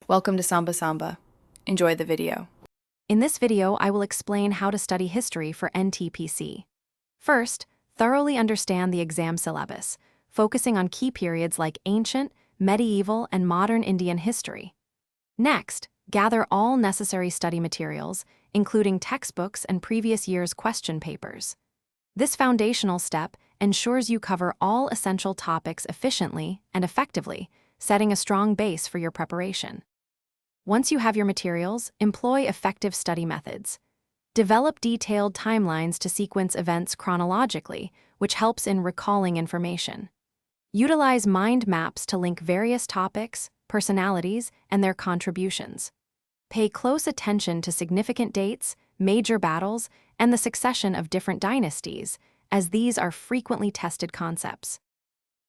Welcome to Samba Samba. Enjoy the video. In this video, I will explain how to study history for NTPC. First, thoroughly understand the exam syllabus, focusing on key periods like ancient, medieval, and modern Indian history. Next, gather all necessary study materials, including textbooks and previous year's question papers. This foundational step ensures you cover all essential topics efficiently and effectively, setting a strong base for your preparation. Once you have your materials, employ effective study methods. Develop detailed timelines to sequence events chronologically, which helps in recalling information. Utilize mind maps to link various topics, personalities, and their contributions. Pay close attention to significant dates, major battles, and the succession of different dynasties, as these are frequently tested concepts.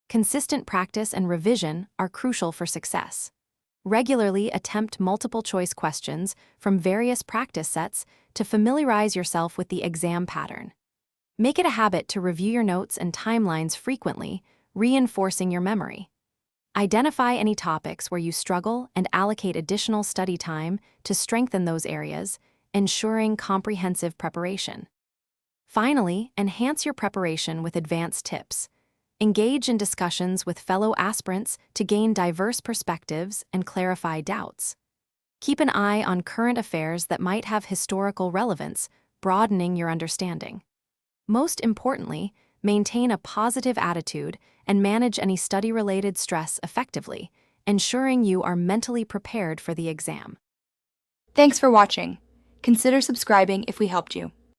Consistent practice and revision are crucial for success. Regularly attempt multiple-choice questions from various practice sets to familiarize yourself with the exam pattern. Make it a habit to review your notes and timelines frequently, reinforcing your memory. Identify any topics where you struggle and allocate additional study time to strengthen those areas, ensuring comprehensive preparation. Finally, enhance your preparation with advanced tips. Engage in discussions with fellow aspirants to gain diverse perspectives and clarify doubts. Keep an eye on current affairs that might have historical relevance, broadening your understanding. Most importantly, maintain a positive attitude and manage any study-related stress effectively, ensuring you are mentally prepared for the exam. Thanks for watching. Consider subscribing if we helped you.